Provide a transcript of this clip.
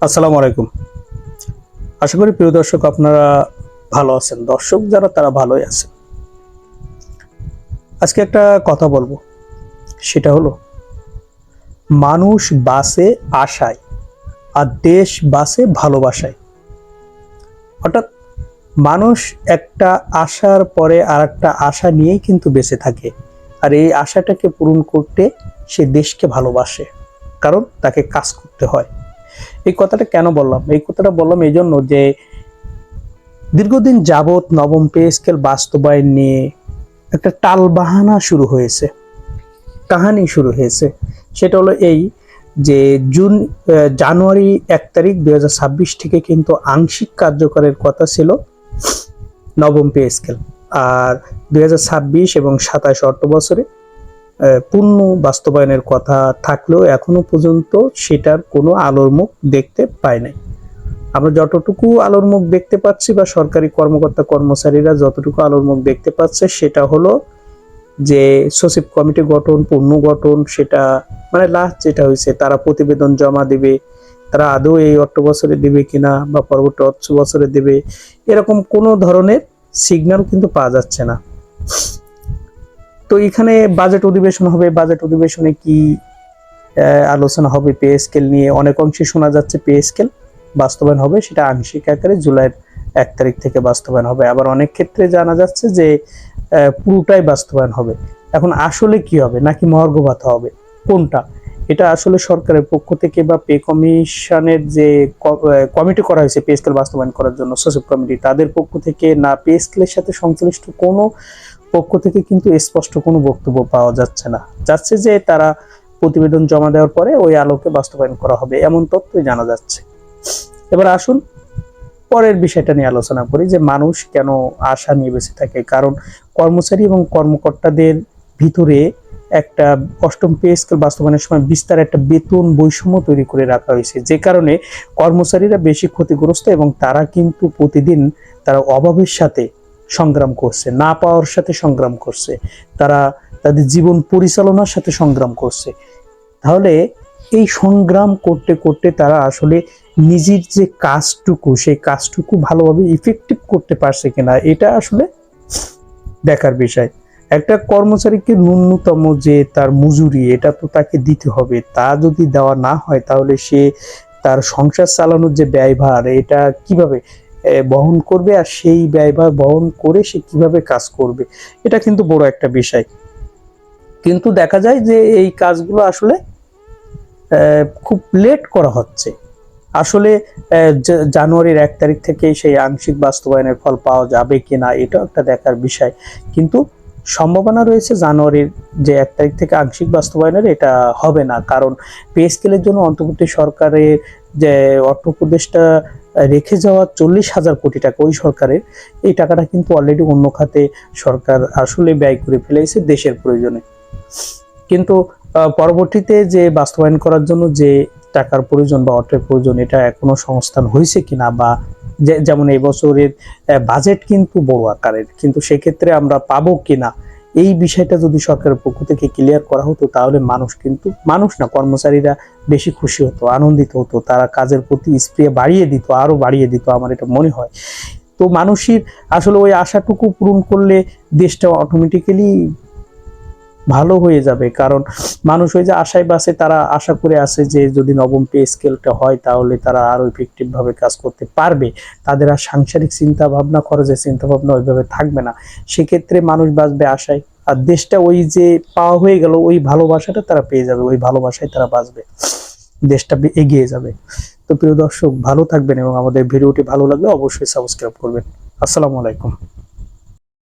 আসসালামু আলাইকুম। আশা করি প্রিয় দর্শক আপনারা ভালো আছেন। দর্শক যারা তারা ভালোই আছেন। আজকে একটা কথা বলবো, সেটা হলো মানুষ বাঁচে আশায় আর দেশ বাঁচে ভালোবাসায়। অর্থাৎ মানুষ একটা আশার পরে আর একটা আশা নিয়েই কিন্তু বেঁচে থাকে, আর এই আশাটাকে পূরণ করতে সে দেশকে ভালোবাসে, কারণ তাকে কাজ করতে হয়। এই কথাটা কেন বললাম? এই কথাটা বললাম এই জন্য যে দীর্ঘদিন যাবৎ নবম পে স্কেল বাস্তবায়ন নিয়ে একটা টালবাহানা শুরু হয়েছে, কাহানি শুরু হয়েছে। সেটা হলো এই যে জানুয়ারি 1 তারিখ 2026 থেকে কিন্তু আংশিক কার্যকরের কথা ছিল নবম পে স্কেল, আর 2026 এবং 27 অর্থ বছরে পূর্ণ বাস্তবায়নের কথা থাকলেও এখনো পর্যন্ত সেটার কোনো আলোর মুখ দেখতে পায় নাই। আমরা যতটুকু আলোর মুখ দেখতে পাচ্ছি বা সরকারি কর্মকর্তা কর্মচারীরা যতটুকু আলোর মুখ দেখতে পাচ্ছে সেটা হলো যে সচিব কমিটি গঠন, পূর্ণ গঠন, সেটা মানে লাস্ট যেটা হয়েছে তারা প্রতিবেদন জমা দিবে, তারা আদৌ এই অর্থ বছরে দিবে কিনা বা পরবর্তী অর্থ বছরে দিবে, এরকম কোনো ধরনের সিগন্যাল কিন্তু পাওয়া যাচ্ছে না। তো এখানে বাজেট অধিবেশন হবে, বাজেট অধিবেশনে কি আলোচনা হবে পে স্কেল নিয়ে? অনেক অংশে শোনা যাচ্ছে পে স্কেল বাস্তবায়ন হবে, সেটা আংশিক আকারে জুলাইয়ের 1 তারিখ থেকে বাস্তবায়ন হবে। আবার অনেক ক্ষেত্রে জানা যাচ্ছে যে পুরোটাই বাস্তবায়ন হবে। এখন আসলে কি হবে, নাকি মহার্ঘ ভাতা হবে, কোনটা? এটা আসলে সরকারের পক্ষ থেকে বা পে কমিশনের যে কমিটি করা হয়েছে পে স্কেল বাস্তবায়ন করার জন্য, সচিব কমিটি, তাদের পক্ষ থেকে না পে স্কেলের সাথে সংশ্লিষ্ট কোনো পক্ষ থেকে কিন্তু স্পষ্ট কোনো বক্তব্য পাওয়া যাচ্ছে না। যাচ্ছে যে তারা প্রতিবেদন জমা দেওয়ার পরে ওই আলোকে বাস্তবায়ন করা হবে, এমন তথ্যই জানা যাচ্ছে। এবার আসুন পরের বিষয়টা নিয়ে আলোচনা করি যে মানুষ কেন আশা নিয়ে বেঁচে থাকে। কারণ কর্মচারী এবং কর্মকর্তাদের ভিতরে একটা অষ্টম পে স্কেল বাস্তবায়নের সময় বিস্তার একটা বেতন বৈষম্য তৈরি করে রাখা হয়েছে, যে কারণে কর্মচারীরা বেশি ক্ষতিগ্রস্ত এবং তারা কিন্তু প্রতিদিন তারা অভাবের সাথে সংগ্রাম করছে, না পাওয়ার সাথে সংগ্রাম করছে, তারা তাদের জীবন পরিচালনার সাথে সংগ্রাম করছে। তাহলে এই সংগ্রাম করতে করতে তারা আসলে নিজের যে কাজটুকু, সেই কাজটুকু ভালোভাবে ইফেক্টিভ করতে পারছে কিনা, এটা আসলে দেখার বিষয়। একটা কর্মচারীকে ন্যূনতম যে তার মজুরি, এটা তো তাকে দিতে হবে। তা যদি দেওয়া না হয় তাহলে সে তার সংসার চালানোর যে ব্যয়ভার, এটা কিভাবে বহন করবে, আর সেই ব্যয়ভার বহন করে সে কিভাবে কাজ করবে, এটা কিন্তু বড় একটা বিষয়। কিন্তু দেখা যায় যে এই কাজগুলো আসলে খুব লেট করা হচ্ছে। আসলে জানুয়ারির 1 তারিখ থেকে সেই আংশিক বাস্তবায়নের ফল পাওয়া যাবে কিনা, এটাও একটা দেখার বিষয়। কিন্তু সম্ভাবনা রয়েছে জানুয়ারির যে 1 তারিখ থেকে আংশিক বাস্তবায়নের এটা হবে না, কারণ পে স্কেলের জন্য অন্তর্বর্তী সরকারের যে অর্থ উপদেষ্টা রেখে যাওয়া 40,000 কোটি টাকা, ওই সরকারের এই টাকাটা কিন্তু অলরেডি অন্য খাতে সরকার আসলে ব্যয় করে ফেলেছে দেশের প্রয়োজনে। কিন্তু পরবর্তীতে যে বাস্তবায়ন করার জন্য যে টাকার প্রয়োজন বা অর্থের প্রয়োজন, এটা এখনো সংস্থান হয়েছে কিনা, বা যেমন এই বছরের বাজেট কিন্তু বড় আকারের, কিন্তু সেক্ষেত্রে আমরা পাবো কিনা, এই বিষয়টা যদি সরকারের পক্ষ থেকে ক্লিয়ার করা হতো তাহলে মানুষ কিন্তু, মানুষ না, কর্মচারীরা বেশি খুশি হতো, আনন্দিত হতো, তারা কাজের প্রতি স্প্রে বাড়িয়ে দিত, আরো বাড়িয়ে দিত, আমার এটা মনে হয়। তো মানুষের আসলে ওই আশাটুকু পূরণ করলে দেশটা অটোমেটিক্যালি ভালো হয়ে যাবে। কারণ মানুষ ওই যে আশায় বাসে, তারা আশা করে আছে যে যদি নবম পে স্কেলটা হয় তাহলে তারা আরো ইফেক্টিভ ভাবে কাজ করতে পারবে, তাদের আর সাংসারিক চিন্তা ভাবনা, খরচের চিন্তা ভাবনা ওইভাবে থাকবে না। সেক্ষেত্রে মানুষ বাঁচবে আশায়, আর দেশটা ওই যে পাওয়া হয়ে গেল, ওই ভালোবাসাটা তারা পেয়ে যাবে, ওই ভালোবাসায় তারা বাঁচবে, দেশটা এগিয়ে যাবে। তো প্রিয় দর্শক, ভালো থাকবেন এবং আমাদের ভিডিওটি ভালো লাগলে অবশ্যই সাবস্ক্রাইব করবেন। আসসালামু আলাইকুম।